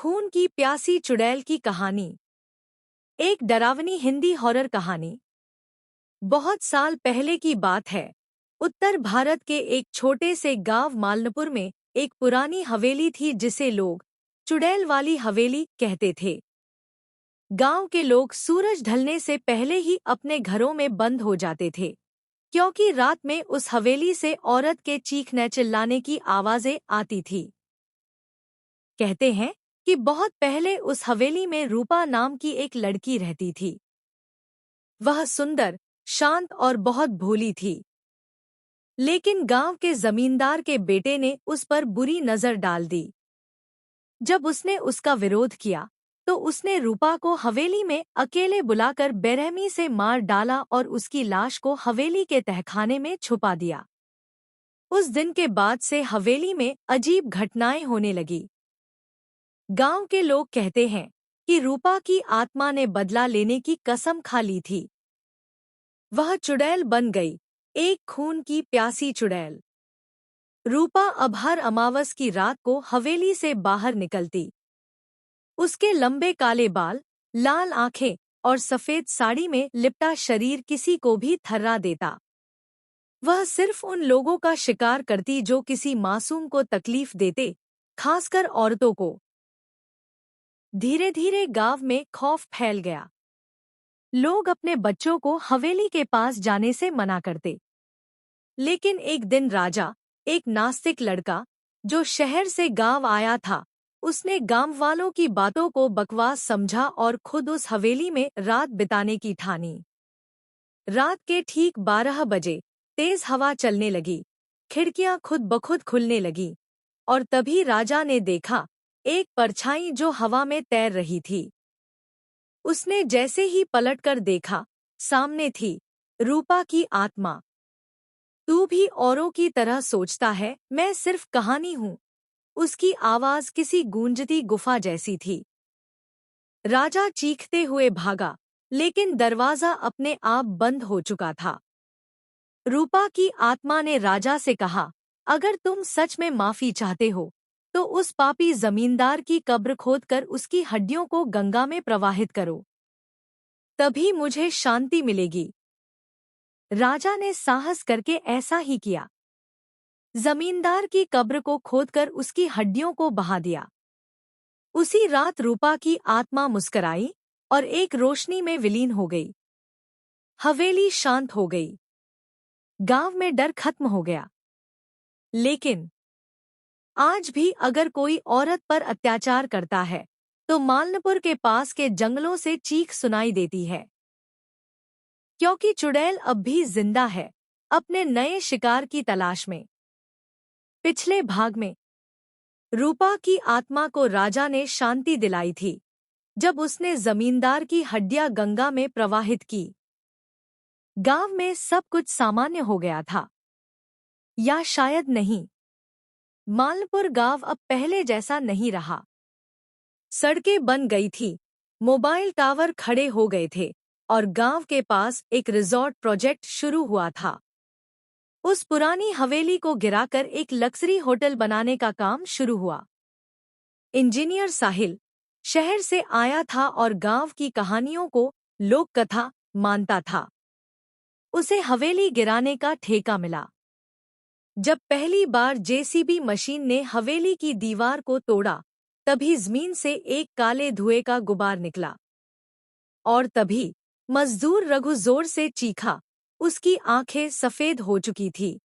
खून की प्यासी चुड़ैल की कहानी। एक डरावनी हिंदी हॉरर कहानी। बहुत साल पहले की बात है। उत्तर भारत के एक छोटे से गांव मालनपुर में एक पुरानी हवेली थी जिसे लोग चुड़ैल वाली हवेली कहते थे। गांव के लोग सूरज ढलने से पहले ही अपने घरों में बंद हो जाते थे, क्योंकि रात में उस हवेली से औरत के चीखने चिल्लाने की आवाजें आती थी। कहते हैं कि बहुत पहले उस हवेली में रूपा नाम की एक लड़की रहती थी। वह सुंदर, शांत और बहुत भोली थी। लेकिन गांव के जमींदार के बेटे ने उस पर बुरी नजर डाल दी। जब उसने उसका विरोध किया तो उसने रूपा को हवेली में अकेले बुलाकर बेरहमी से मार डाला और उसकी लाश को हवेली के तहखाने में छुपा दिया। उस दिन के बाद से हवेली में अजीब घटनाएं होने लगी। गांव के लोग कहते हैं कि रूपा की आत्मा ने बदला लेने की कसम खा ली थी। वह चुड़ैल बन गई, एक खून की प्यासी चुड़ैल। रूपा अब हर अमावस की रात को हवेली से बाहर निकलती। उसके लंबे काले बाल, लाल आंखें और सफेद साड़ी में लिपटा शरीर किसी को भी थर्रा देता। वह सिर्फ उन लोगों का शिकार करती जो किसी मासूम को तकलीफ देते, खासकर औरतों को। धीरे धीरे गांव में खौफ फैल गया। लोग अपने बच्चों को हवेली के पास जाने से मना करते। लेकिन एक दिन राजा, एक नास्तिक लड़का जो शहर से गांव आया था, उसने गांव वालों की बातों को बकवास समझा और खुद उस हवेली में रात बिताने की ठानी। रात के ठीक 12 बजे तेज हवा चलने लगी, खिड़कियां खुद बखुद खुलने लगीं, और तभी राजा ने देखा एक परछाई जो हवा में तैर रही थी। उसने जैसे ही पलटकर देखा, सामने थी रूपा की आत्मा। तू भी औरों की तरह सोचता है, मैं सिर्फ कहानी हूँ। उसकी आवाज किसी गूंजती गुफा जैसी थी। राजा चीखते हुए भागा, लेकिन दरवाजा अपने आप बंद हो चुका था। रूपा की आत्मा ने राजा से कहा, अगर तुम सच में माफी चाहते हो तो उस पापी जमींदार की कब्र खोदकर उसकी हड्डियों को गंगा में प्रवाहित करो, तभी मुझे शांति मिलेगी। राजा ने साहस करके ऐसा ही किया। जमींदार की कब्र को खोदकर उसकी हड्डियों को बहा दिया। उसी रात रूपा की आत्मा मुस्कराई और एक रोशनी में विलीन हो गई। हवेली शांत हो गई। गांव में डर खत्म हो गया। लेकिन आज भी अगर कोई औरत पर अत्याचार करता है तो मालनपुर के पास के जंगलों से चीख सुनाई देती है, क्योंकि चुड़ैल अब भी जिंदा है, अपने नए शिकार की तलाश में। पिछले भाग में रूपा की आत्मा को राजा ने शांति दिलाई थी जब उसने जमींदार की हड्डियां गंगा में प्रवाहित की। गांव में सब कुछ सामान्य हो गया था, या शायद नहीं। मालनपुर गांव अब पहले जैसा नहीं रहा। सड़कें बन गई थी, मोबाइल टावर खड़े हो गए थे और गांव के पास एक रिजॉर्ट प्रोजेक्ट शुरू हुआ था। उस पुरानी हवेली को गिराकर एक लक्जरी होटल बनाने का काम शुरू हुआ। इंजीनियर साहिल शहर से आया था और गांव की कहानियों को लोक कथा मानता था। उसे हवेली गिराने का ठेका मिला। जब पहली बार जेसीबी मशीन ने हवेली की दीवार को तोड़ा, तभी जमीन से एक काले धुएं का गुबार निकला। और तभी मजदूर रघु जोर से चीखा। उसकी आंखें सफेद हो चुकी थी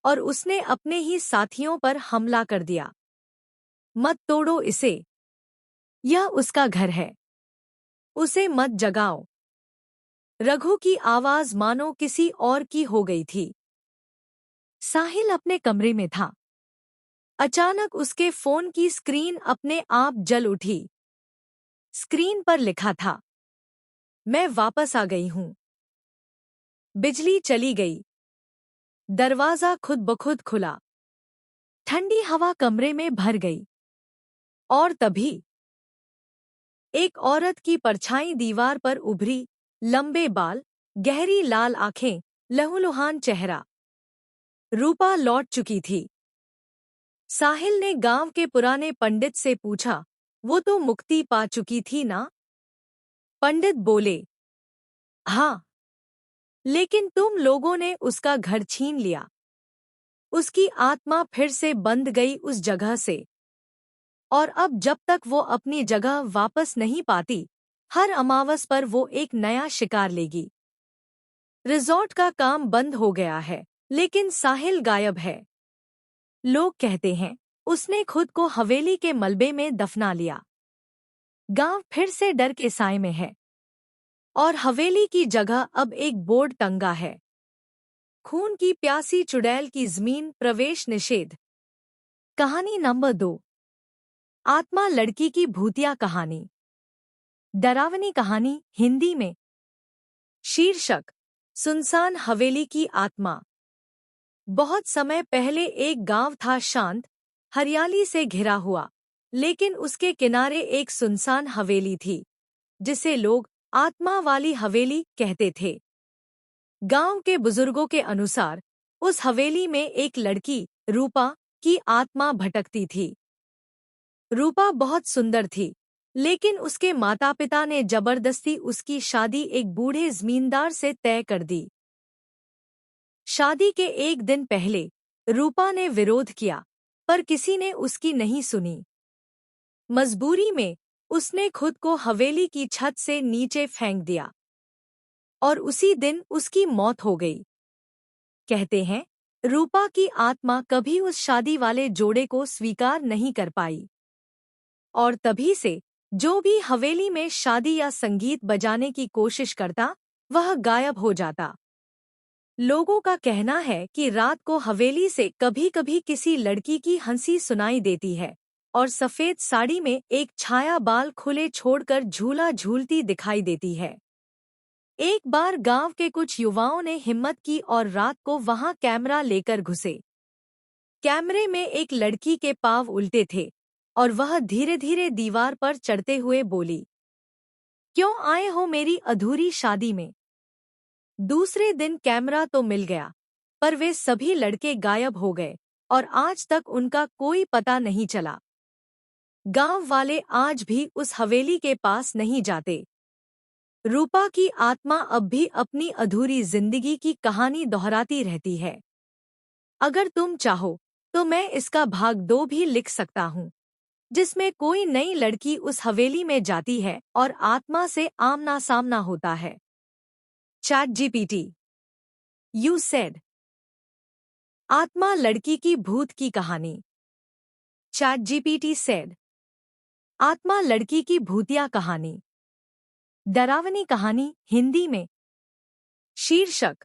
और उसने अपने ही साथियों पर हमला कर दिया। मत तोड़ो इसे, यह उसका घर है, उसे मत जगाओ। रघु की आवाज मानो किसी और की हो गई थी। साहिल अपने कमरे में था। अचानक उसके फोन की स्क्रीन अपने आप जल उठी। स्क्रीन पर लिखा था, मैं वापस आ गई हूं। बिजली चली गई। दरवाजा खुद ब खुद खुला। ठंडी हवा कमरे में भर गई। और तभी एक औरत की परछाई दीवार पर उभरी, लंबे बाल, गहरी लाल आंखें, लहूलुहान चेहरा। रूपा लौट चुकी थी। साहिल ने गांव के पुराने पंडित से पूछा, वो तो मुक्ति पा चुकी थी ना? पंडित बोले, हाँ, लेकिन तुम लोगों ने उसका घर छीन लिया। उसकी आत्मा फिर से बंध गई उस जगह से, और अब जब तक वो अपनी जगह वापस नहीं पाती, हर अमावस पर वो एक नया शिकार लेगी। रिजॉर्ट का काम बंद हो गया है, लेकिन साहिल गायब है। लोग कहते हैं उसने खुद को हवेली के मलबे में दफना लिया। गांव फिर से डर के साए में है, और हवेली की जगह अब एक बोर्ड टंगा है, खून की प्यासी चुड़ैल की जमीन प्रवेश निषेध। कहानी नंबर 2, आत्मा लड़की की भूतिया कहानी। डरावनी कहानी हिंदी में। शीर्षक, सुनसान हवेली की आत्मा। बहुत समय पहले एक गांव था, शांत, हरियाली से घिरा हुआ, लेकिन उसके किनारे एक सुनसान हवेली थी, जिसे लोग आत्मा वाली हवेली कहते थे। गांव के बुजुर्गों के अनुसार उस हवेली में एक लड़की, रूपा, की आत्मा भटकती थी। रूपा बहुत सुंदर थी, लेकिन उसके माता-पिता ने जबरदस्ती उसकी शादी एक बूढ़े जमींदार से तय कर दी। शादी के एक दिन पहले रूपा ने विरोध किया, पर किसी ने उसकी नहीं सुनी। मजबूरी में उसने खुद को हवेली की छत से नीचे फेंक दिया, और उसी दिन उसकी मौत हो गई। कहते हैं रूपा की आत्मा कभी उस शादी वाले जोड़े को स्वीकार नहीं कर पाई, और तभी से जो भी हवेली में शादी या संगीत बजाने की कोशिश करता, वह गायब हो जाता। लोगों का कहना है कि रात को हवेली से कभी-कभी किसी लड़की की हंसी सुनाई देती है, और सफेद साड़ी में एक छाया बाल खुले छोड़कर झूला झूलती दिखाई देती है। एक बार गांव के कुछ युवाओं ने हिम्मत की और रात को वहां कैमरा लेकर घुसे। कैमरे में एक लड़की के पाँव उल्टे थे, और वह धीरे-धीरे दीवार पर चढ़ते हुए बोली, क्यों आए हो मेरी अधूरी शादी में? दूसरे दिन कैमरा तो मिल गया, पर वे सभी लड़के गायब हो गए, और आज तक उनका कोई पता नहीं चला। गांव वाले आज भी उस हवेली के पास नहीं जाते। रूपा की आत्मा अब भी अपनी अधूरी जिंदगी की कहानी दोहराती रहती है। अगर तुम चाहो तो मैं इसका भाग 2 भी लिख सकता हूँ, जिसमें कोई नई लड़की उस हवेली में जाती है और आत्मा से आमना सामना होता है। Chat GPT, you said. आत्मा लड़की की भूत की कहानी। चैट जीपीटी सेड, आत्मा लड़की की भूतिया कहानी। डरावनी कहानी हिंदी में। शीर्षक,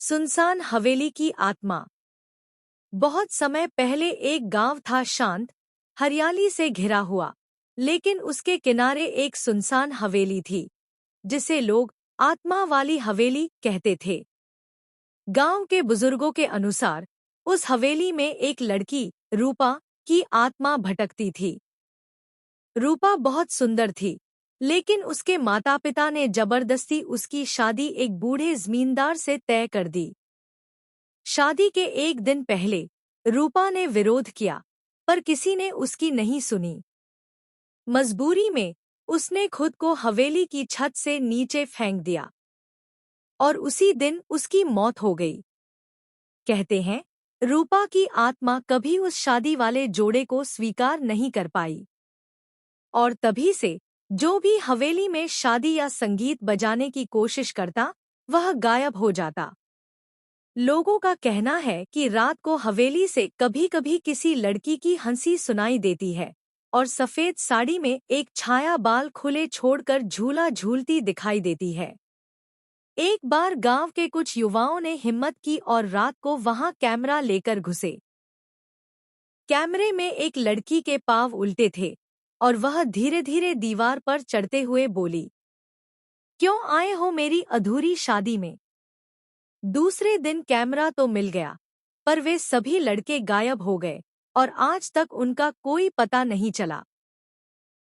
सुनसान हवेली की आत्मा। बहुत समय पहले एक गांव था, शांत, हरियाली से घिरा हुआ, लेकिन उसके किनारे एक सुनसान हवेली थी, जिसे लोग आत्मा वाली हवेली कहते थे। गांव के बुजुर्गों के अनुसार उस हवेली में एक लड़की, रूपा, की आत्मा भटकती थी। रूपा बहुत सुंदर थी, लेकिन उसके माता-पिता ने जबरदस्ती उसकी शादी एक बूढ़े जमींदार से तय कर दी। शादी के एक दिन पहले रूपा ने विरोध किया, पर किसी ने उसकी नहीं सुनी। मजबूरी में उसने खुद को हवेली की छत से नीचे फेंक दिया, और उसी दिन उसकी मौत हो गई। कहते हैं रूपा की आत्मा कभी उस शादी वाले जोड़े को स्वीकार नहीं कर पाई, और तभी से जो भी हवेली में शादी या संगीत बजाने की कोशिश करता, वह गायब हो जाता। लोगों का कहना है कि रात को हवेली से कभी-कभी किसी लड़की की हंसी सुनाई देती है, और सफेद साड़ी में एक छाया बाल खुले छोड़कर झूला झूलती दिखाई देती है। एक बार गांव के कुछ युवाओं ने हिम्मत की और रात को वहां कैमरा लेकर घुसे। कैमरे में एक लड़की के पाँव उल्टे थे, और वह धीरे-धीरे दीवार पर चढ़ते हुए बोली, क्यों आए हो मेरी अधूरी शादी में? दूसरे दिन कैमरा तो मिल गया, पर वे सभी लड़के गायब हो गए, और आज तक उनका कोई पता नहीं चला।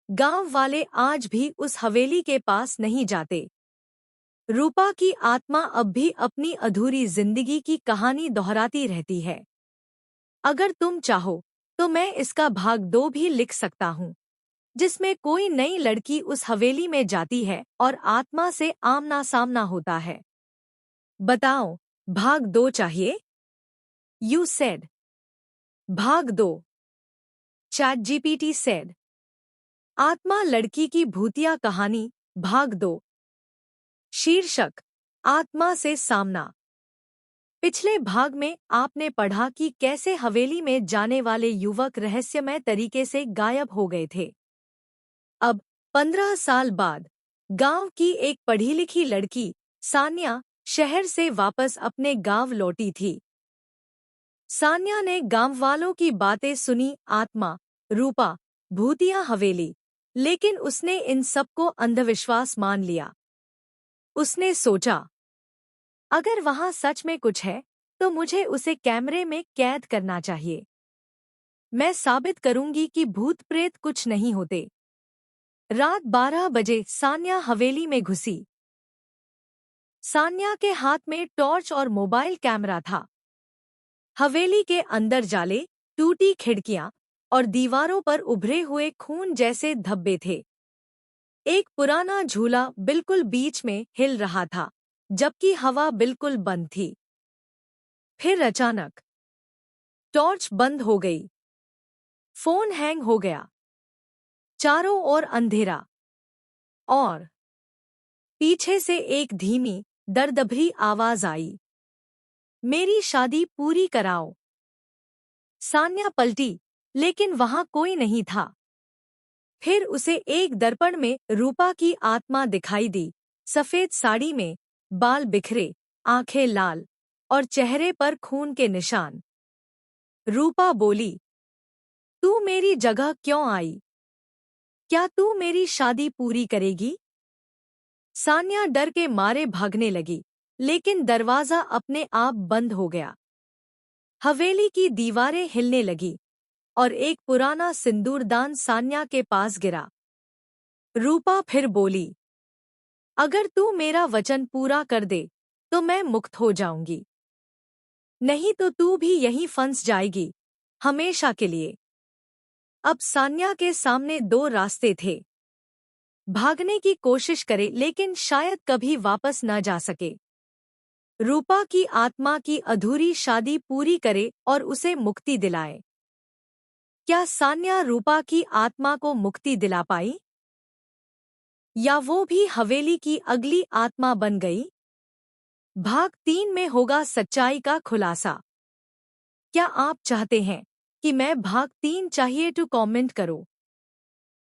गांव वाले आज भी उस हवेली के पास नहीं जाते। रूपा की आत्मा अब भी अपनी अधूरी जिंदगी की कहानी दोहराती रहती है। अगर तुम चाहो तो मैं इसका भाग 2 भी लिख सकता हूँ, जिसमें कोई नई लड़की उस हवेली में जाती है और आत्मा से आमना सामना होता है। बताओ, भाग 2 चाहिए? You said. भाग 2। Chat GPT said. आत्मा लड़की की भूतिया कहानी, भाग 2। शीर्षक, आत्मा से सामना। पिछले भाग में आपने पढ़ा कि कैसे हवेली में जाने वाले युवक रहस्यमय तरीके से गायब हो गए थे। अब 15 साल बाद गांव की एक पढ़ी लिखी लड़की सान्या शहर से वापस अपने गांव लौटी थी। सान्या ने गांव वालों की बातें सुनी, आत्मा, रूपा, भूतिया हवेली, लेकिन उसने इन सबको अंधविश्वास मान लिया। उसने सोचा, अगर वहां सच में कुछ है तो मुझे उसे कैमरे में कैद करना चाहिए। मैं साबित करूंगी कि भूत प्रेत कुछ नहीं होते। रात 12 बजे सान्या हवेली में घुसी। सान्या के हाथ में टॉर्च और मोबाइल कैमरा था। हवेली के अंदर जाले, टूटी खिड़कियां और दीवारों पर उभरे हुए खून जैसे धब्बे थे। एक पुराना झूला बिल्कुल बीच में हिल रहा था, जबकि हवा बिल्कुल बंद थी। फिर अचानक टॉर्च बंद हो गई। फोन हैंग हो गया। चारों ओर अंधेरा और पीछे से एक धीमी, दर्दभरी आवाज आई, मेरी शादी पूरी कराओ। सान्या पलटी, लेकिन वहां कोई नहीं था। फिर उसे एक दर्पण में रूपा की आत्मा दिखाई दी, सफेद साड़ी में, बाल बिखरे, आंखें लाल और चेहरे पर खून के निशान। रूपा बोली, तू मेरी जगह क्यों आई? क्या तू मेरी शादी पूरी करेगी? सान्या डर के मारे भागने लगी, लेकिन दरवाजा अपने आप बंद हो गया। हवेली की दीवारें हिलने लगी और एक पुराना सिंदूरदान सान्या के पास गिरा। रूपा फिर बोली, अगर तू मेरा वचन पूरा कर दे तो मैं मुक्त हो जाऊंगी, नहीं तो तू भी यहीं फंस जाएगी, हमेशा के लिए। अब सान्या के सामने 2 रास्ते थे। भागने की कोशिश करे लेकिन शायद कभी वापस न जा सके। रूपा की आत्मा की अधूरी शादी पूरी करे और उसे मुक्ति दिलाए। क्या सान्या रूपा की आत्मा को मुक्ति दिला पाई? या वो भी हवेली की अगली आत्मा बन गई? भाग 3 में होगा सच्चाई का खुलासा। क्या आप चाहते हैं कि मैं भाग 3 चाहिए तो कमेंट करो।